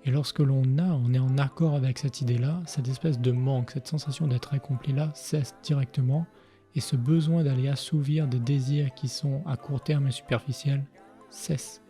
Et lorsque on est en accord avec cette idée-là, cette espèce de manque, cette sensation d'être accompli-là cesse directement et ce besoin d'aller assouvir des désirs qui sont à court terme et superficiels cesse.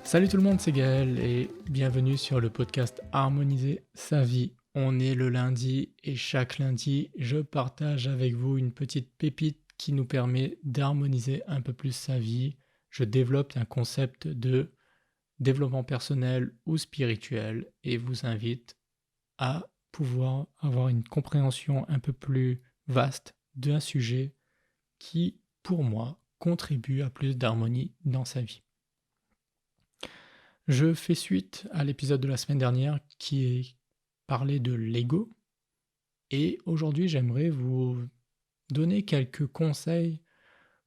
Salut tout le monde, c'est Gaël et bienvenue sur le podcast Harmoniser sa vie. On est le lundi et chaque lundi, je partage avec vous une petite pépite qui nous permet d'harmoniser un peu plus sa vie. Je développe un concept de développement personnel ou spirituel et vous invite à pouvoir avoir une compréhension un peu plus vaste d'un sujet qui, pour moi, contribue à plus d'harmonie dans sa vie. Je fais suite à l'épisode de la semaine dernière qui est parlé de l'ego et aujourd'hui j'aimerais vous donner quelques conseils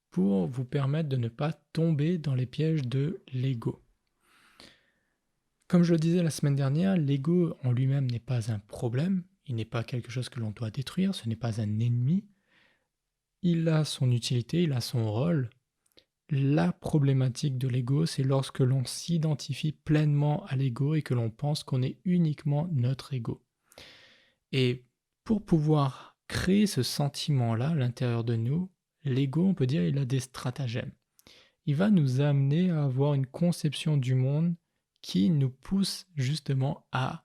pour vous permettre de ne pas tomber dans les pièges de l'ego. Comme je le disais la semaine dernière, l'ego en lui-même n'est pas un problème, il n'est pas quelque chose que l'on doit détruire, ce n'est pas un ennemi, il a son utilité, il a son rôle. La problématique de l'ego, c'est lorsque l'on s'identifie pleinement à l'ego et que l'on pense qu'on est uniquement notre ego. Et pour pouvoir créer ce sentiment-là à l'intérieur de nous, l'ego, on peut dire, il a des stratagèmes. Il va nous amener à avoir une conception du monde qui nous pousse justement à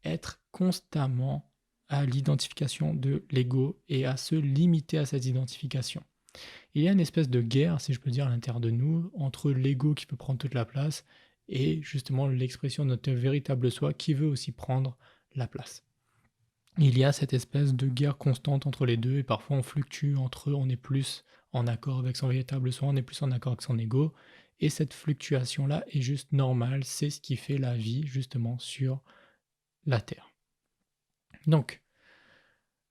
être constamment à l'identification de l'ego et à se limiter à cette identification. Il y a une espèce de guerre, si je peux dire, à l'intérieur de nous, entre l'ego qui peut prendre toute la place et justement l'expression de notre véritable soi qui veut aussi prendre la place. Il y a cette espèce de guerre constante entre les deux et parfois on fluctue entre eux, on est plus en accord avec son véritable soi, on est plus en accord avec son ego et cette fluctuation-là est juste normale, c'est ce qui fait la vie justement sur la Terre. Donc,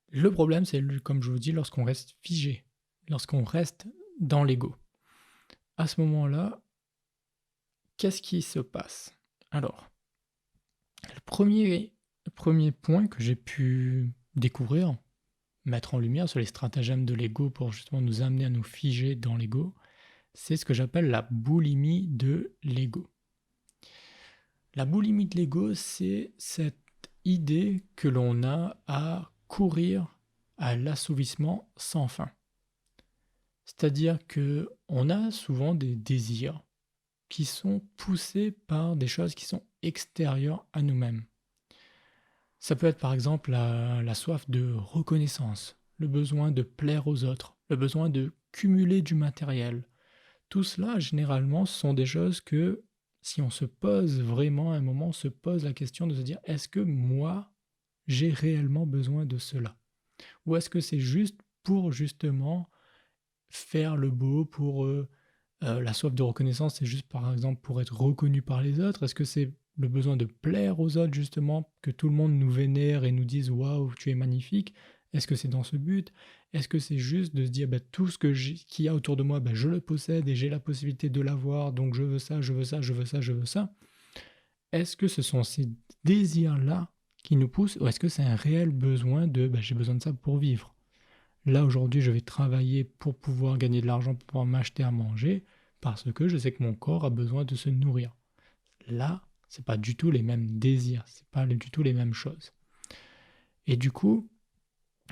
le problème c'est, comme je vous dis, lorsqu'on reste figé, lorsqu'on reste dans l'ego. À ce moment-là, qu'est-ce qui se passe? Alors, le premier point que j'ai pu découvrir, mettre en lumière sur les stratagèmes de l'ego pour justement nous amener à nous figer dans l'ego, c'est ce que j'appelle la boulimie de l'ego. La boulimie de l'ego, c'est cette idée que l'on a à courir à l'assouvissement sans fin. C'est-à-dire qu'on a souvent des désirs qui sont poussés par des choses qui sont extérieures à nous-mêmes. Ça peut être par exemple la soif de reconnaissance, le besoin de plaire aux autres, le besoin de cumuler du matériel. Tout cela, généralement, ce sont des choses que, si on se pose vraiment à un moment, on se pose la question de se dire, est-ce que moi, j'ai réellement besoin de cela? Ou est-ce que c'est juste pour justement faire le beau, pour la soif de reconnaissance, c'est juste par exemple pour être reconnu par les autres? Est-ce que c'est le besoin de plaire aux autres justement, que tout le monde nous vénère et nous dise waouh, tu es magnifique? Est-ce que c'est dans ce but? Est-ce que c'est juste de se dire tout ce qu'il y a autour de moi, je le possède et j'ai la possibilité de l'avoir, donc je veux ça, je veux ça, je veux ça, je veux ça? Est-ce que ce sont ces désirs-là qui nous poussent ou est-ce que c'est un réel besoin de j'ai besoin de ça pour vivre? Là, aujourd'hui, je vais travailler pour pouvoir gagner de l'argent, pour pouvoir m'acheter à manger, parce que je sais que mon corps a besoin de se nourrir. Là, c'est pas du tout les mêmes désirs, c'est pas du tout les mêmes choses. Et du coup,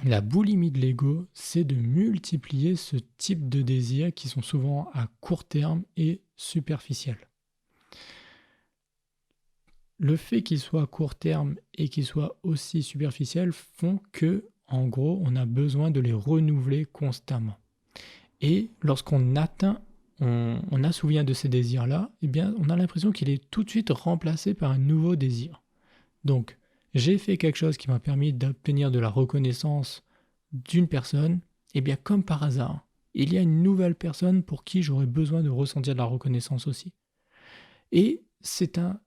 la boulimie de l'ego, c'est de multiplier ce type de désirs qui sont souvent à court terme et superficiels. Le fait qu'ils soient à court terme et qu'ils soient aussi superficiels font que, en gros, on a besoin de les renouveler constamment. Et lorsqu'on assouvient de ces désirs-là, on a l'impression qu'il est tout de suite remplacé par un nouveau désir. Donc, j'ai fait quelque chose qui m'a permis d'obtenir de la reconnaissance d'une personne, comme par hasard, il y a une nouvelle personne pour qui j'aurais besoin de ressentir de la reconnaissance aussi. Et c'est un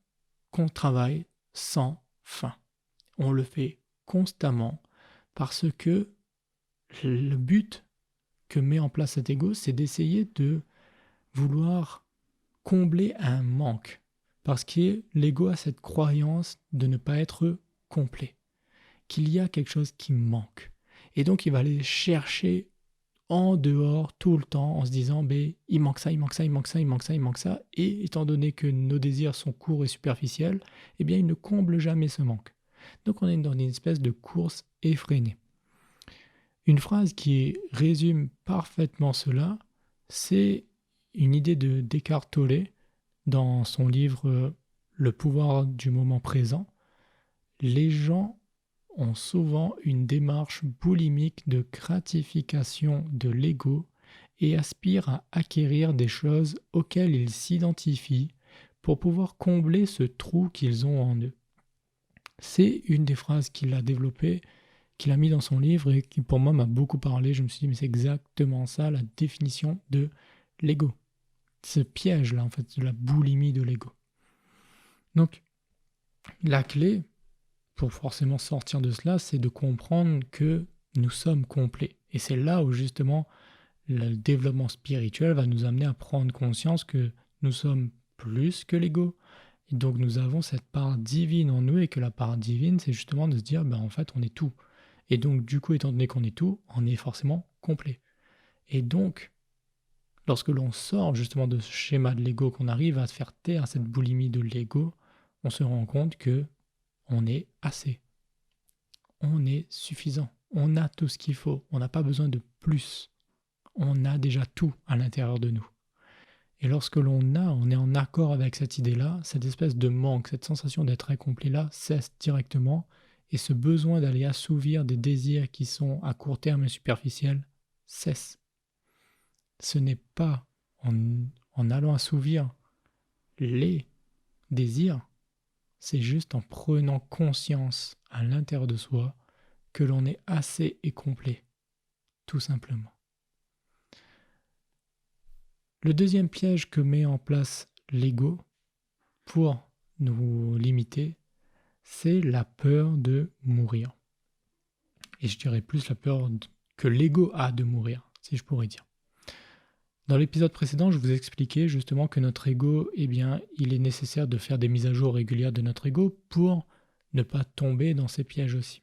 travail sans fin. On le fait constamment parce que le but que met en place cet ego, c'est d'essayer de vouloir combler un manque. Parce que l'ego a cette croyance de ne pas être complet, qu'il y a quelque chose qui manque. Et donc il va aller chercher en dehors tout le temps en se disant il manque ça, il manque ça, il manque ça, il manque ça, il manque ça. Et étant donné que nos désirs sont courts et superficiels, eh bien il ne comble jamais ce manque. Donc on est dans une espèce de course effrénée. Une phrase qui résume parfaitement cela, c'est une idée de Eckhart Tolle dans son livre Le pouvoir du moment présent. Les gens ont souvent une démarche boulimique de gratification de l'ego et aspirent à acquérir des choses auxquelles ils s'identifient pour pouvoir combler ce trou qu'ils ont en eux. C'est une des phrases qu'il a développées, qu'il a mis dans son livre et qui pour moi m'a beaucoup parlé. Je me suis dit mais c'est exactement ça la définition de l'ego. Ce piège-là en fait, de la boulimie de l'ego. Donc la clé pour forcément sortir de cela, c'est de comprendre que nous sommes complets. Et c'est là où justement le développement spirituel va nous amener à prendre conscience que nous sommes plus que l'ego. Et donc nous avons cette part divine en nous et que la part divine, c'est justement de se dire, en fait, on est tout. Et donc du coup, étant donné qu'on est tout, on est forcément complet. Et donc, lorsque l'on sort justement de ce schéma de l'ego, qu'on arrive à se faire taire cette boulimie de l'ego, on se rend compte que on est assez. On est suffisant. On a tout ce qu'il faut. On n'a pas besoin de plus. On a déjà tout à l'intérieur de nous. Et lorsque on est en accord avec cette idée-là, cette espèce de manque, cette sensation d'être incomplet-là cesse directement et ce besoin d'aller assouvir des désirs qui sont à court terme et superficiels cesse. Ce n'est pas en allant assouvir les désirs, c'est juste en prenant conscience à l'intérieur de soi que l'on est assez et complet, tout simplement. Le deuxième piège que met en place l'ego pour nous limiter, c'est la peur de mourir. Et je dirais plus la peur que l'ego a de mourir, si je pourrais dire. Dans l'épisode précédent, je vous expliquais justement que notre ego, il est nécessaire de faire des mises à jour régulières de notre ego pour ne pas tomber dans ces pièges aussi.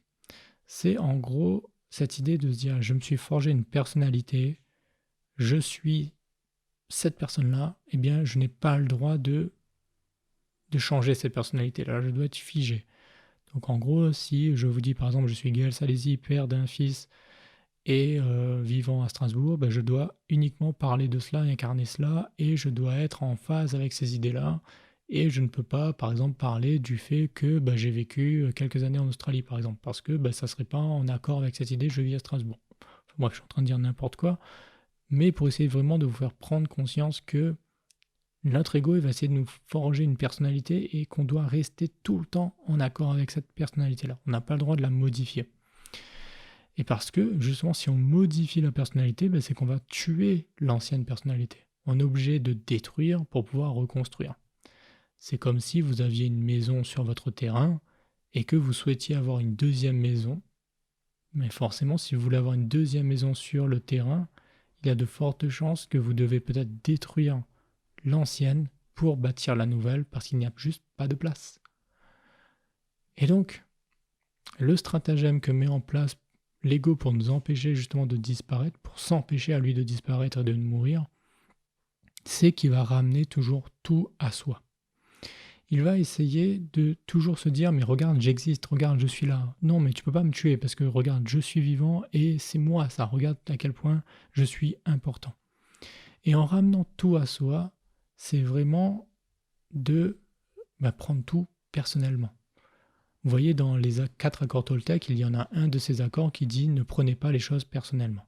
C'est en gros cette idée de se dire, je me suis forgé une personnalité, je suis cette personne-là, je n'ai pas le droit de changer cette personnalité-là, je dois être figé. Donc en gros, si je vous dis par exemple, je suis Gaël Salési, père d'un fils et vivant à Strasbourg, je dois uniquement parler de cela, incarner cela, et je dois être en phase avec ces idées-là, et je ne peux pas, par exemple, parler du fait que j'ai vécu quelques années en Australie, par exemple, parce que ça ne serait pas en accord avec cette idée, je vis à Strasbourg. Enfin, bref, je suis en train de dire n'importe quoi, mais pour essayer vraiment de vous faire prendre conscience que notre ego, il va essayer de nous forger une personnalité et qu'on doit rester tout le temps en accord avec cette personnalité-là. On n'a pas le droit de la modifier. Et parce que, justement, si on modifie la personnalité, c'est qu'on va tuer l'ancienne personnalité. On est obligé de détruire pour pouvoir reconstruire. C'est comme si vous aviez une maison sur votre terrain et que vous souhaitiez avoir une deuxième maison. Mais forcément, si vous voulez avoir une deuxième maison sur le terrain, il y a de fortes chances que vous devez peut-être détruire l'ancienne pour bâtir la nouvelle parce qu'il n'y a juste pas de place. Et donc, le stratagème que met en place l'ego pour nous empêcher justement de disparaître, pour s'empêcher à lui de disparaître et de mourir, c'est qu'il va ramener toujours tout à soi. Il va essayer de toujours se dire, mais regarde, j'existe, regarde, je suis là. Non, mais tu peux pas me tuer parce que regarde, je suis vivant et c'est moi ça. Regarde à quel point je suis important. Et en ramenant tout à soi, c'est vraiment de prendre tout personnellement. Vous voyez, dans les 4 accords Toltec, il y en a un de ces accords qui dit « ne prenez pas les choses personnellement ».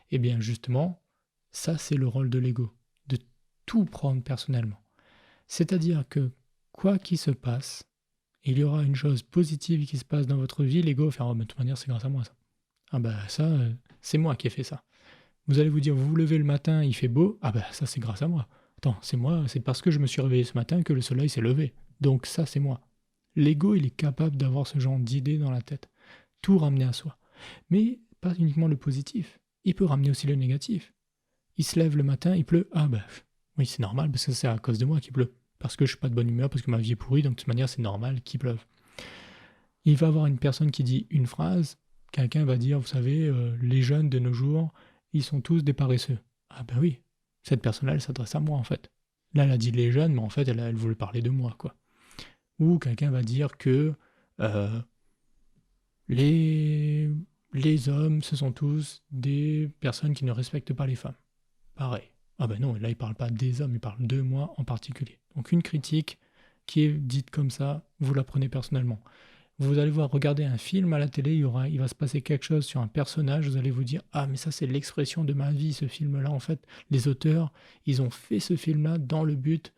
Et bien justement, ça c'est le rôle de l'ego, de tout prendre personnellement. C'est-à-dire que quoi qu'il se passe, il y aura une chose positive qui se passe dans votre vie, l'ego va faire « de toute manière c'est grâce à moi ça ». Ah ça, c'est moi qui ai fait ça. Vous allez vous dire, vous vous levez le matin, il fait beau, ça c'est grâce à moi. Attends, c'est moi, c'est parce que je me suis réveillé ce matin que le soleil s'est levé. Donc ça c'est moi. L'ego, il est capable d'avoir ce genre d'idées dans la tête. Tout ramener à soi. Mais pas uniquement le positif. Il peut ramener aussi le négatif. Il se lève le matin, il pleut. Oui, c'est normal parce que c'est à cause de moi qu'il pleut. Parce que je suis pas de bonne humeur, parce que ma vie est pourrie, donc de toute manière, c'est normal qu'il pleuve. Il va y avoir une personne qui dit une phrase, quelqu'un va dire, vous savez, les jeunes de nos jours, ils sont tous des paresseux. Ah ben oui, cette personne-là, elle s'adresse à moi en fait. Là, elle a dit les jeunes, mais en fait, elle voulait parler de moi, quoi. Ou quelqu'un va dire que euh, les, les hommes, ce sont tous des personnes qui ne respectent pas les femmes. Pareil. Ah ben non, là, il parle pas des hommes, il parle de moi en particulier. Donc une critique qui est dite comme ça, vous la prenez personnellement. Vous allez voir regarder un film à la télé, il va se passer quelque chose sur un personnage, vous allez vous dire ah mais ça c'est l'expression de ma vie ce film-là en fait. Les auteurs, ils ont fait ce film-là dans le but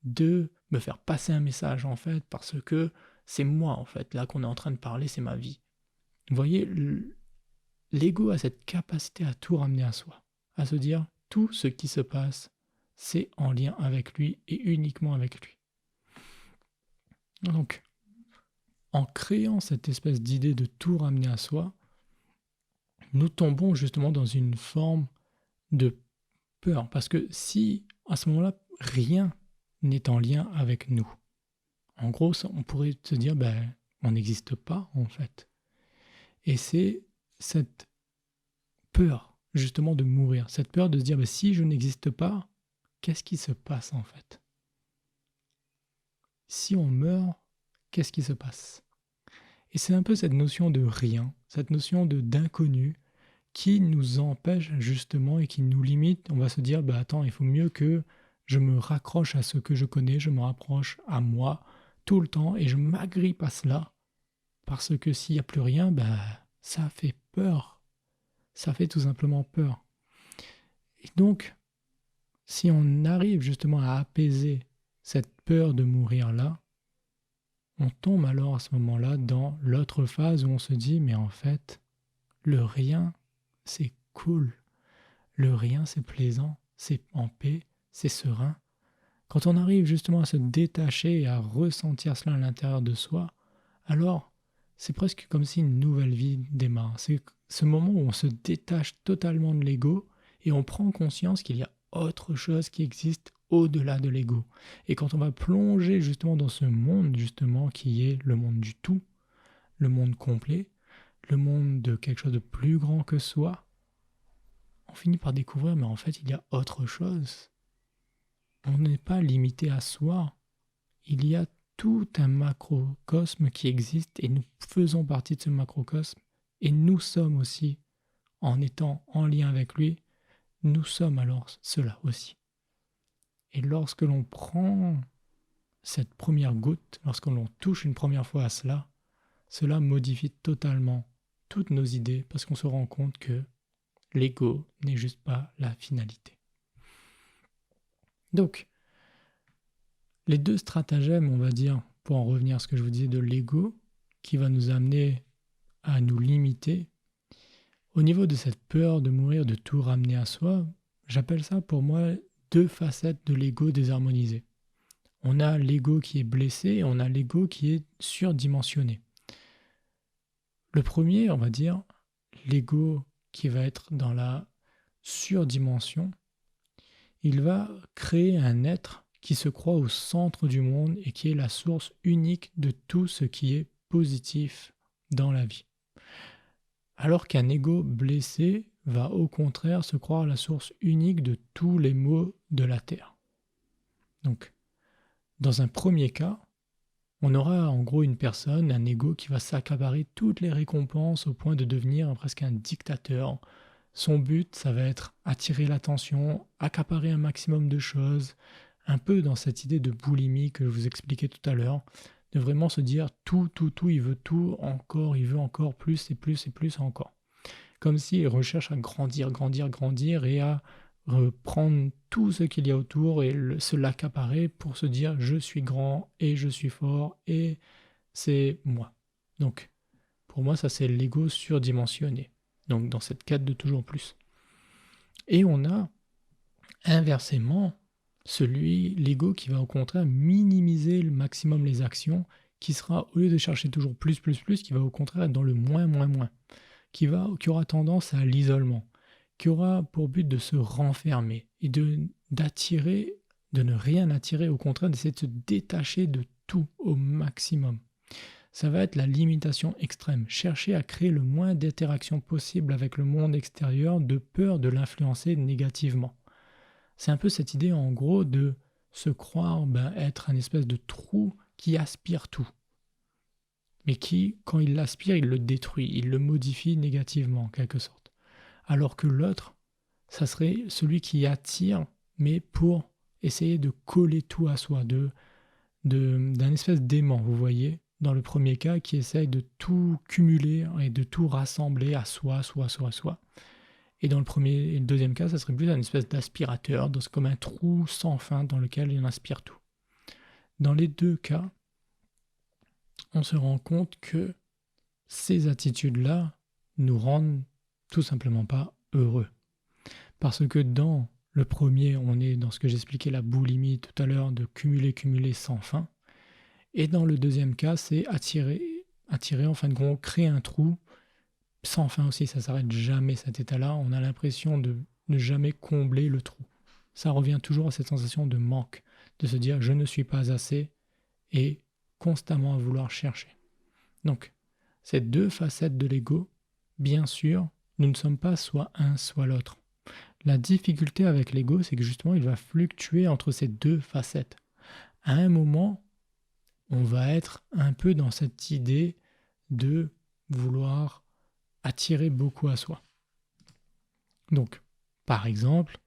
de me faire passer un message en fait parce que c'est moi en fait là qu'on est en train de parler, c'est ma vie. Vous voyez, l'ego a cette capacité à tout ramener à soi, à se dire tout ce qui se passe, c'est en lien avec lui et uniquement avec lui. Donc en créant cette espèce d'idée de tout ramener à soi, nous tombons justement dans une forme de peur. Parce que si à ce moment-là, rien n'est en lien avec nous, en gros, on pourrait se dire, ben, on n'existe pas en fait. Et c'est cette peur justement de mourir, cette peur de se dire, ben, si je n'existe pas, qu'est-ce qui se passe en fait? Si on meurt, qu'est-ce qui se passe? Et c'est un peu cette notion de rien, cette notion de d'inconnu, qui nous empêche justement et qui nous limite. On va se dire, bah attends, il faut mieux que je me raccroche à ce que je connais, je me rapproche à moi tout le temps et je m'agrippe à cela. Parce que s'il n'y a plus rien, bah ça fait peur. Ça fait tout simplement peur. Et donc, si on arrive justement à apaiser cette peur de mourir là, on tombe alors à ce moment-là dans l'autre phase où on se dit, mais en fait, le rien, c'est cool. Le rien, c'est plaisant, c'est en paix, c'est serein. Quand on arrive justement à se détacher et à ressentir cela à l'intérieur de soi, alors c'est presque comme si une nouvelle vie démarre. C'est ce moment où on se détache totalement de l'ego et on prend conscience qu'il y a autre chose qui existe au-delà de l'ego. Et quand on va plonger justement dans ce monde justement qui est le monde du tout, le monde complet, le monde de quelque chose de plus grand que soi, on finit par découvrir, mais en fait, il y a autre chose. On n'est pas limité à soi. Il y a tout un macrocosme qui existe et nous faisons partie de ce macrocosme. Et nous sommes aussi, en étant en lien avec lui, nous sommes alors cela aussi. Et lorsque l'on prend cette première goutte, lorsque l'on touche une première fois à cela, cela modifie totalement toutes nos idées parce qu'on se rend compte que l'ego n'est juste pas la finalité. Donc, les deux stratagèmes, on va dire, pour en revenir à ce que je vous disais de l'ego, qui va nous amener à nous limiter, au niveau de cette peur de mourir, de tout ramener à soi, j'appelle ça pour moi deux facettes de l'ego désharmonisé. On a l'ego qui est blessé et on a l'ego qui est surdimensionné. Le premier, on va dire, l'ego qui va être dans la surdimension, il va créer un être qui se croit au centre du monde et qui est la source unique de tout ce qui est positif dans la vie. Alors qu'un ego blessé va au contraire se croire la source unique de tous les maux de la terre. Donc, dans un premier cas, on aura en gros une personne, un ego qui va s'accaparer toutes les récompenses au point de devenir presque un dictateur. Son but, ça va être attirer l'attention, accaparer un maximum de choses, un peu dans cette idée de boulimie que je vous expliquais tout à l'heure, de vraiment se dire tout, il veut tout, encore, il veut encore plus et plus et plus encore. Comme s'il recherche à grandir et à reprendre tout ce qu'il y a autour et se l'accaparer pour se dire je suis grand et je suis fort et c'est moi. Donc, pour moi, ça c'est l'ego surdimensionné. Donc, dans cette quête de toujours plus. Et on a inversement l'ego qui va au contraire minimiser le maximum les actions, qui sera, au lieu de chercher toujours plus, qui va au contraire être dans le moins, qui aura tendance à l'isolement, qui aura pour but de se renfermer et d'attirer de ne rien attirer, au contraire d'essayer de se détacher de tout au maximum. Ça va être la limitation extrême, chercher à créer le moins d'interactions possible avec le monde extérieur de peur de l'influencer négativement. C'est un peu cette idée en gros de se croire être un espèce de trou qui aspire tout, mais qui, quand il l'aspire, il le détruit, il le modifie négativement en quelque sorte. Alors que l'autre, ça serait celui qui attire, mais pour essayer de coller tout à soi, d'un espèce d'aimant, vous voyez, dans le premier cas, qui essaye de tout cumuler et de tout rassembler à soi. Et dans le deuxième cas, ça serait plus un espèce d'aspirateur, donc c'est comme un trou sans fin dans lequel il aspire tout. Dans les deux cas, on se rend compte que ces attitudes-là nous rendent tout simplement pas heureux. Parce que dans le premier, on est dans ce que j'expliquais, la boulimie tout à l'heure, de cumuler sans fin. Et dans le deuxième cas, c'est attirer en fin de compte, créer un trou sans fin aussi. Ça s'arrête jamais cet état-là. On a l'impression de ne jamais combler le trou. Ça revient toujours à cette sensation de manque, de se dire je ne suis pas assez et constamment à vouloir chercher. Donc, ces deux facettes de l'ego, bien sûr, nous ne sommes pas soit un, soit l'autre. La difficulté avec l'ego, c'est que justement, il va fluctuer entre ces deux facettes. À un moment, on va être un peu dans cette idée de vouloir attirer beaucoup à soi. Donc, par exemple,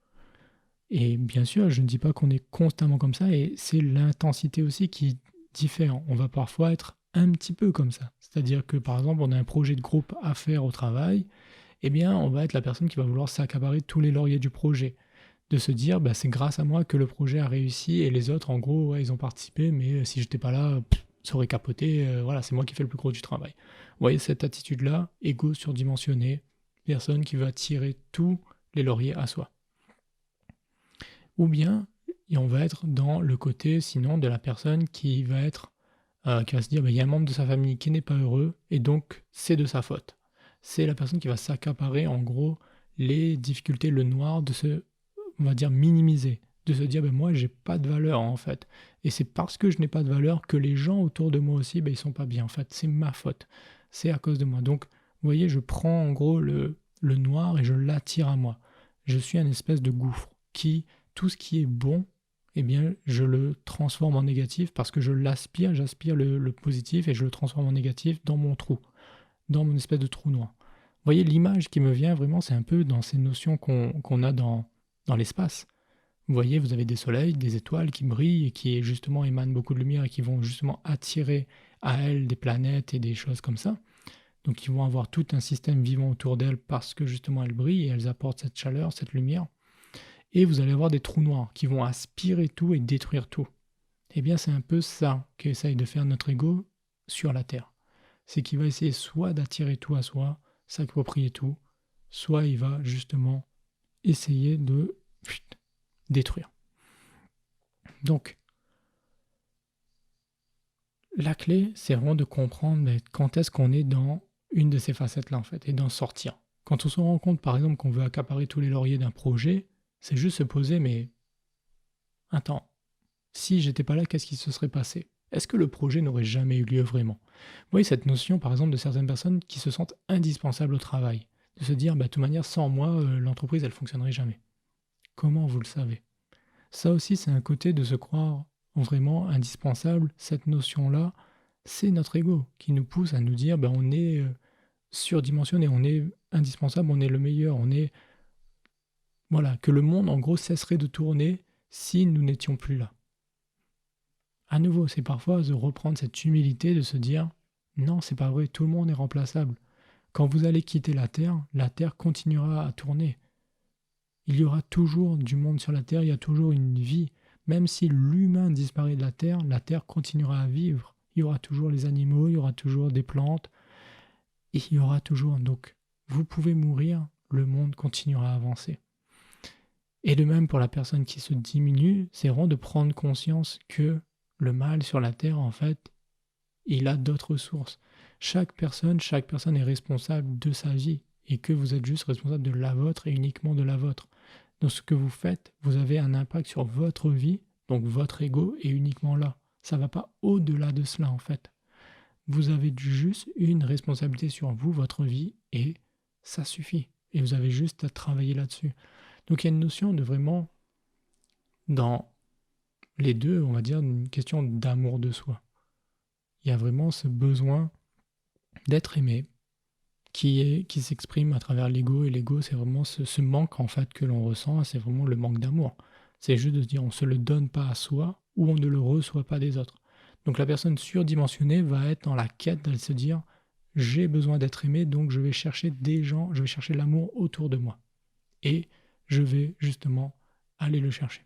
et bien sûr, je ne dis pas qu'on est constamment comme ça, et c'est l'intensité aussi qui diffère. On va parfois être un petit peu comme ça. C'est-à-dire que, par exemple, on a un projet de groupe à faire au travail, eh bien, on va être la personne qui va vouloir s'accaparer tous les lauriers du projet. De se dire, c'est grâce à moi que le projet a réussi, et les autres, en gros, ils ont participé, mais si j'étais pas là, ça aurait capoté, voilà, c'est moi qui fais le plus gros du travail. Vous voyez cette attitude-là, égo surdimensionné, personne qui va tirer tous les lauriers à soi. Ou bien, et on va être dans le côté, sinon, de la personne qui va se dire, il y a un membre de sa famille qui n'est pas heureux, et donc c'est de sa faute. C'est la personne qui va s'accaparer, en gros, les difficultés, le noir, de se, on va dire, minimiser, de se dire, moi, j'ai pas de valeur, en fait. Et c'est parce que je n'ai pas de valeur que les gens autour de moi aussi, ils sont pas bien. En fait, c'est ma faute. C'est à cause de moi. Donc, vous voyez, je prends, en gros, le noir et je l'attire à moi. Je suis un espèce de gouffre qui, tout ce qui est bon, eh bien, je le transforme en négatif parce que j'aspire le positif et je le transforme en négatif dans mon trou, dans mon espèce de trou noir. Vous voyez, l'image qui me vient vraiment, c'est un peu dans ces notions qu'on a dans l'espace. Vous voyez, vous avez des soleils, des étoiles qui brillent et qui justement émanent beaucoup de lumière et qui vont justement attirer à elles des planètes et des choses comme ça. Donc ils vont avoir tout un système vivant autour d'elles parce que justement elles brillent et elles apportent cette chaleur, cette lumière. Et vous allez avoir des trous noirs qui vont aspirer tout et détruire tout. Eh bien, c'est un peu ça qu'essaye de faire notre ego sur la Terre. C'est qu'il va essayer soit d'attirer tout à soi, s'approprier tout, soit il va justement essayer de détruire. Donc, la clé, c'est vraiment de comprendre quand est-ce qu'on est dans une de ces facettes-là, en fait, et d'en sortir. Quand on se rend compte, par exemple, qu'on veut accaparer tous les lauriers d'un projet, c'est juste se poser, mais attends, si j'étais pas là, qu'est-ce qui se serait passé? Est-ce que le projet n'aurait jamais eu lieu vraiment? Vous voyez cette notion, par exemple, de certaines personnes qui se sentent indispensables au travail, de se dire, de toute manière, sans moi, l'entreprise, elle fonctionnerait jamais. Comment vous le savez? Ça aussi, c'est un côté de se croire vraiment indispensable. Cette notion-là, c'est notre ego qui nous pousse à nous dire, on est surdimensionné, on est indispensable, on est le meilleur, on est... Voilà, que le monde, en gros, cesserait de tourner si nous n'étions plus là. À nouveau, c'est parfois de reprendre cette humilité de se dire non, c'est pas vrai, tout le monde est remplaçable. Quand vous allez quitter la Terre continuera à tourner. Il y aura toujours du monde sur la Terre, il y a toujours une vie. Même si l'humain disparaît de la Terre continuera à vivre. Il y aura toujours les animaux, il y aura toujours des plantes, et il y aura toujours. Donc, vous pouvez mourir, le monde continuera à avancer. Et de même pour la personne qui se diminue, c'est vraiment de prendre conscience que le mal sur la Terre, en fait, il a d'autres sources. Chaque personne est responsable de sa vie et que vous êtes juste responsable de la vôtre et uniquement de la vôtre. Donc ce que vous faites, vous avez un impact sur votre vie Donc votre ego est uniquement là. Ça ne va pas au-delà de cela en fait. Vous avez juste une responsabilité sur vous, votre vie, et ça suffit. Et vous avez juste à travailler là-dessus. Donc il y a une notion de vraiment, dans les deux, on va dire, une question d'amour de soi. Il y a vraiment ce besoin d'être aimé qui s'exprime à travers l'ego. Et l'ego, c'est vraiment ce manque en fait que l'on ressent, c'est vraiment le manque d'amour. C'est juste de se dire on ne se le donne pas à soi ou on ne le reçoit pas des autres. Donc la personne surdimensionnée va être dans la quête de se dire j'ai besoin d'être aimé, donc je vais chercher des gens, je vais chercher l'amour autour de moi. Et je vais justement aller le chercher.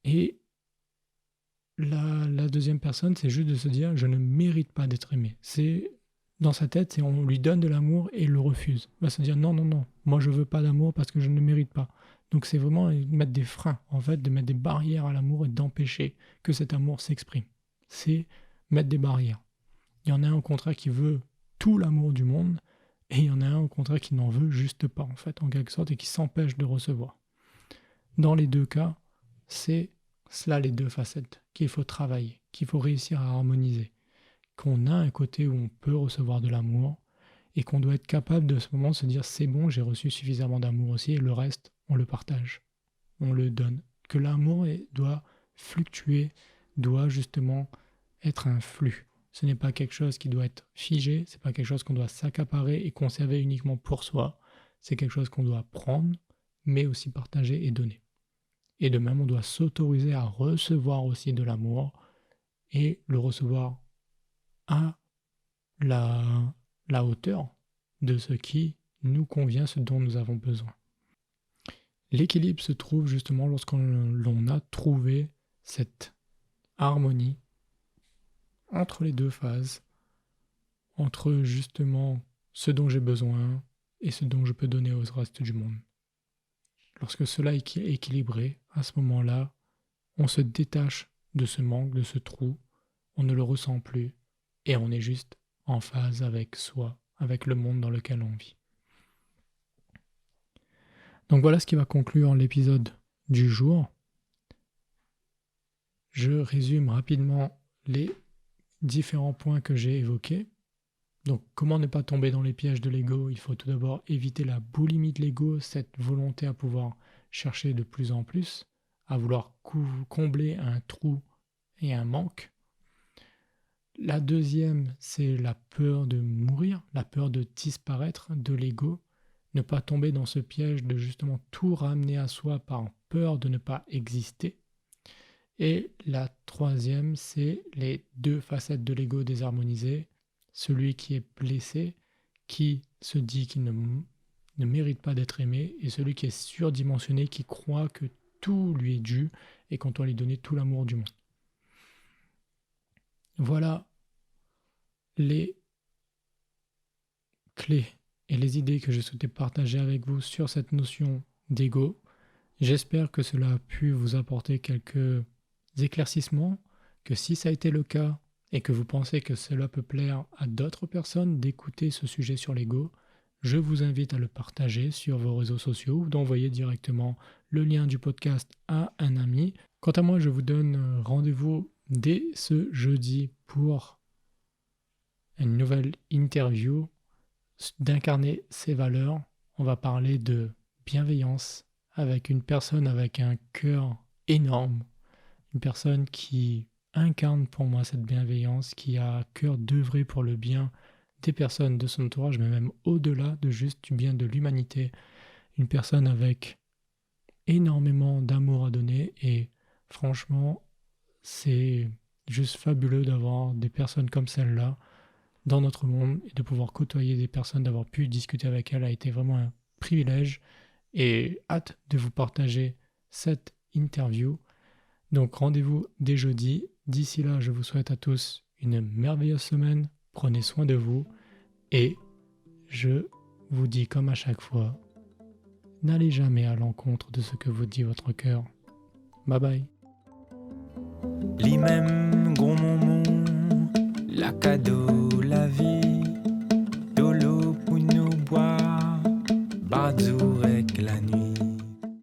Et la deuxième personne, c'est juste de se dire je ne mérite pas d'être aimé. C'est dans sa tête, c'est on lui donne de l'amour et il le refuse. Il va se dire non, non, non, moi je veux pas d'amour parce que je ne mérite pas. Donc c'est vraiment mettre des freins, en fait, de mettre des barrières à l'amour et d'empêcher que cet amour s'exprime. C'est mettre des barrières. Il y en a un au contraire qui veut tout l'amour du monde et il y en a un au contraire qui n'en veut juste pas, en fait, en quelque sorte, et qui s'empêche de recevoir. Dans les deux cas, c'est cela les deux facettes qu'il faut travailler, qu'il faut réussir à harmoniser. Qu'on a un côté où on peut recevoir de l'amour et qu'on doit être capable de ce moment se dire c'est bon, j'ai reçu suffisamment d'amour aussi et le reste, on le partage, on le donne. Que l'amour doit fluctuer, doit justement être un flux. Ce n'est pas quelque chose qui doit être figé, c'est pas quelque chose qu'on doit s'accaparer et conserver uniquement pour soi. C'est quelque chose qu'on doit prendre, mais aussi partager et donner. Et de même, on doit s'autoriser à recevoir aussi de l'amour et le recevoir à la hauteur de ce qui nous convient, ce dont nous avons besoin. L'équilibre se trouve justement lorsqu'on a trouvé cette harmonie entre les deux phases, entre justement ce dont j'ai besoin et ce dont je peux donner au reste du monde. Lorsque cela est équilibré, à ce moment-là, on se détache de ce manque, de ce trou, on ne le ressent plus et on est juste en phase avec soi, avec le monde dans lequel on vit. Donc voilà ce qui va conclure l'épisode du jour. Je résume rapidement les différents points que j'ai évoqués. Donc comment ne pas tomber dans les pièges de l'ego? Il faut tout d'abord éviter la boulimie de l'ego, cette volonté à pouvoir chercher de plus en plus, à vouloir combler un trou et un manque. La deuxième, c'est la peur de mourir, la peur de disparaître de l'ego. Ne pas tomber dans ce piège de justement tout ramener à soi par peur de ne pas exister. Et la troisième, c'est les deux facettes de l'ego désharmonisées. Celui qui est blessé, qui se dit qu'il ne mérite pas d'être aimé, et celui qui est surdimensionné, qui croit que tout lui est dû et qu'on doit lui donner tout l'amour du monde. Voilà les clés et les idées que je souhaitais partager avec vous sur cette notion d'ego. J'espère que cela a pu vous apporter quelques éclaircissements, que si ça a été le cas et que vous pensez que cela peut plaire à d'autres personnes d'écouter ce sujet sur l'ego, je vous invite à le partager sur vos réseaux sociaux ou d'envoyer directement le lien du podcast à un ami. Quant à moi, je vous donne rendez-vous dès ce jeudi pour une nouvelle interview d'incarner ses valeurs. On va parler de bienveillance avec une personne avec un cœur énorme, une personne qui incarne pour moi cette bienveillance, qui a à cœur d'œuvrer pour le bien des personnes de son entourage, mais même au-delà de juste du bien de l'humanité. Une personne avec énormément d'amour à donner et franchement, c'est juste fabuleux d'avoir des personnes comme celle-là dans notre monde et de pouvoir côtoyer des personnes, d'avoir pu discuter avec elles a été vraiment un privilège et hâte de vous partager cette interview. Donc rendez-vous dès jeudi. D'ici là, je vous souhaite à tous une merveilleuse semaine. Prenez soin de vous et je vous dis comme à chaque fois, n'allez jamais à l'encontre de ce que vous dit votre cœur. Bye bye. Les mêmes gros moments, la cadeau, la vie, de l'eau pour nous boire, Bardou